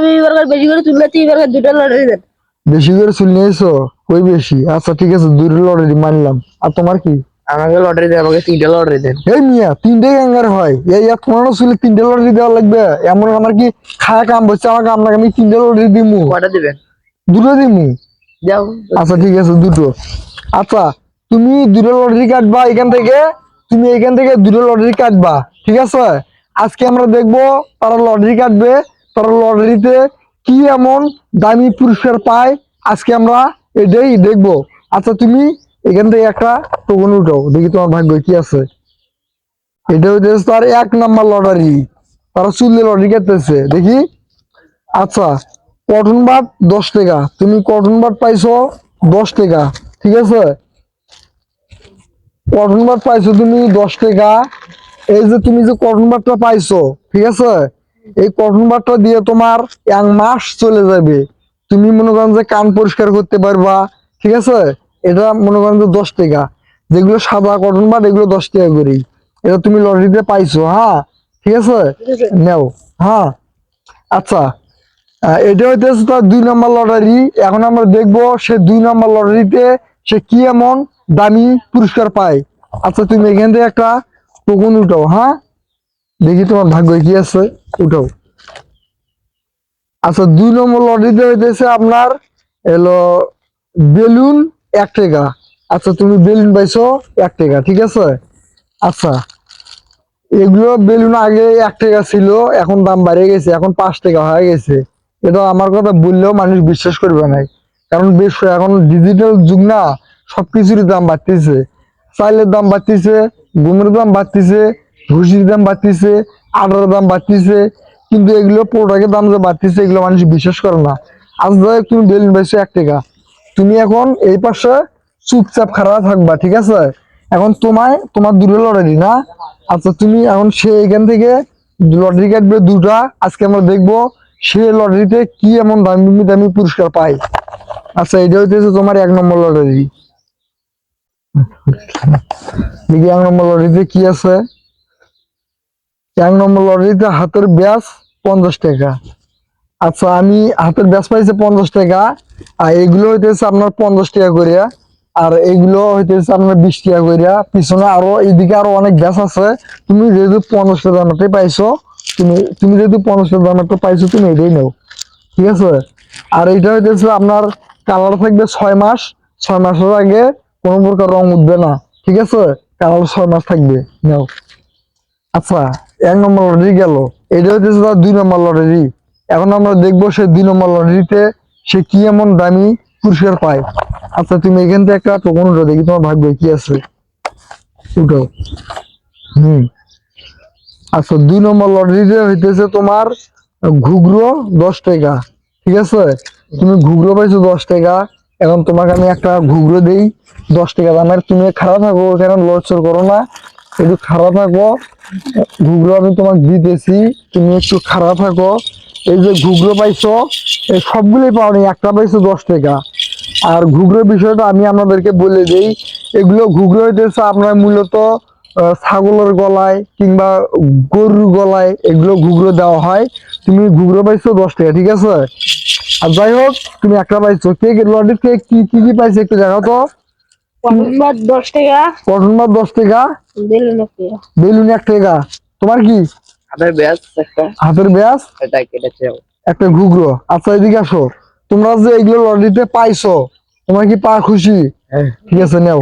আমি এবার বেশি করে তুললেছি, এবার দুটো লটারি দেন। বেশি করে চুল নিয়েছো? কই বেশি? আচ্ছা ঠিক আছে, দুটো লটারি মানলাম। আর তোমার কি? আমাকে লটারি দেন, আমাকে 3টা লটারি দেন। এই মিয়া, 3টে গ্যাঙ্গার হয়? এই তোমারও চুলে 3টে লটারি দেওয়া লাগবে? এমন আমার কি খায়া কাম বলছে? আমাকে আপনাকে আমি 3টে লটারি দিমু? কয়টা দিবেন? দুটো দিমু। যাও। আচ্ছা ঠিক আছে, দুটো। আচ্ছা, তুমি দুটো লটারি কাটবা এখান থেকে, তুমি এখান থেকে দুটো লটারি কাটবা, ঠিক আছে? আজকে আমরা দেখবো তারা লটারি কাটবে, তারা লটারিতে কি এমন দামি পুরস্কার পায়, আজকে আমরা এটাই দেখবো। আচ্ছা, তুমি এখান থেকে একটা টোকন উঠাও, দেখি তোমার ভাগ্য কি আছে। এটা হচ্ছে তার 1 নাম্বার লটারি, তারা চুলে লটারি কাটতেছে, দেখি। আচ্ছা, কটন বাট 10 টাকা, তুমি কটন বাট পাইছো 10 টাকা, ঠিক আছে? কটন বাট পাইছো তুমি 10 টাকা। এই যে তুমি যে কটন বাটটা পাইছো, ঠিক আছে, এই কটন বাটটা দিয়ে তোমার 1 মাস চলে যাবে। তুমি মনে করেন যে কান পরিষ্কার করতে পারবা, ঠিক আছে? এটা মনে করেন যে 10 টাকা। যেগুলো সাদা কটন বাট এগুলো 10 টাকা করেই। এটা তুমি লটারিতে পাইছো, হ্যাঁ, ঠিক আছে? নেও, হ্যাঁ। আচ্ছা, এটা হইতেছে তার 2 নাম্বার লটারি। এখন আমরা দেখবো সে 2 নাম্বার লটারিতে সে কি এমন দামি পুরস্কার পায়। আচ্ছা, তুমি এখান থেকে একটা টোকন উঠাও, হ্যাঁ, দেখি তোমার ভাগ্য কি আছে, উঠাও। আচ্ছা, 2 নম্বর লটারিতে হইতেছে আপনার এলো বেলুন 1 টাকা। আচ্ছা, তুমি বেলুন পাইছো 1 টাকা, ঠিক আছে? আচ্ছা, এগুলো বেলুন আগে 1 টাকা ছিল, এখন দাম বাড়ে গেছে, এখন 5 টাকা হয়ে গেছে। এটা আমার কথা বললেও মানুষ বিশ্বাস করবে না, কারণ বেশ এখন ডিজিটাল যুগ না, সবকিছুরই দাম বাড়তেছে। চাইলের দাম বাড়তেছে, গমের দাম বাড়তেছে, ভুসির দাম বাড়তেছে, আটার দাম বাড়তেছে, কিন্তু এগুলো প্রোডাক্টের দাম যে বাড়তেছে এগুলো মানুষ বিশ্বাস করে না। আজ ধর তুমি বেলুন পাইছো 1 টাকা, তুমি এখন এই পাশে চুপচাপ খারাপ থাকবা, ঠিক আছে? এখন তোমার দুটো লটারি না। আচ্ছা, তুমি এখন সে এখান থেকে লটারি কাটবে 2টা। আজকে আমরা দেখবো সে লটারিতে কি এমন দামি দামি পুরস্কার পায়। আচ্ছা, এটা হইতেছে তোমার 1 নম্বর লটারি। দেখি 1 নম্বর লটারিতে কি আছে। 1 নম্বর লটারিতে হাতের ব্যাস 50 টাকা। আচ্ছা, আমি হাতের ব্যাস পাইছে 50 টাকা। আর এগুলো হইতেছে আপনার 50 টাকা করিয়া, আর এগুলো হইতেছে আপনার 20 টাকা করিয়া। পিছনে আরো এইদিকে আরো অনেক ব্যাস আছে। তুমি যেহেতু 50 টাকা দামটাই পাইছো, তুমি যেহেতু 50 টাকা দামটা পাইছো, তুমি এটাই নাও, ঠিক আছে? আর এইটা হইতেছে আপনার কালার থাকবে 6 মাস। 6 মাসের আগে কোনো প্রকার রং উঠবে না, ঠিক আছে? কালার 6 মাস থাকবে, নাও। আচ্ছা, 1 নম্বর লটারি গেল। এটা হইতেছে তার 2 নম্বর লটারি। এখন আমরা দেখবো সে 2 নম্বর লটারিতে সে কি এমন দামি পুরস্কার পায়। আচ্ছা, তুমি এখান থেকে একটা টোকন উঠো, দেখি তোমার ভাগ্য কি আছে, উঠো। হম। আচ্ছা, 2 নম্বর লটারিতে হইতেছে তোমার ঘুগরো 10 টাকা, ঠিক আছে? তুমি ঘুগরো পাইছো 10 টাকা। এখন তোমাকে আমি একটা ঘুগরো দেই 10 টাকা দামের, তুমি খারাপ থাকো, কারণ লড়চড় করো না, একটু খারাপ থাকো। ঘুগরো আমি তোমাকে দিতেছি, তুমি একটু খারাপ থাকো। এই যে ঘুগরো পাইছো, এই সবগুলোই পাওনি, একটা পাইছো 10 টাকা। আর ঘুগরোর বিষয়টা আমি আপনাদেরকে বলে দিই, এগুলো ঘুগরো হইতেছে আপনার মূলত ছাগলের গলায় কিংবা গরুর গলায় এগুলো ঘুগরো দেওয়া হয়। তুমি ঘুগরো পাইছো 10 টাকা, ঠিক আছে? আর যাই হোক, তুমি একটা পাইছো। কে লটির কে কি কি কি পাইছে একটু দেখাও তো। কটন বাট 10 টাকা, কটন বাট 10 টাকা, বেলুন 1 টাকা। বেলুন 1 টাকা। তোমার কি? হাতের ব্যাস একটা, হাতের ব্যাস এটা কেটেছে। একটা ঘুগরো। আচ্ছা, এদিকে আসো। তোমরা যে এগুলো লটারিতে পাইছো, তোমার কি পা খুশি? হ্যাঁ। ঠিক আছে, নেও।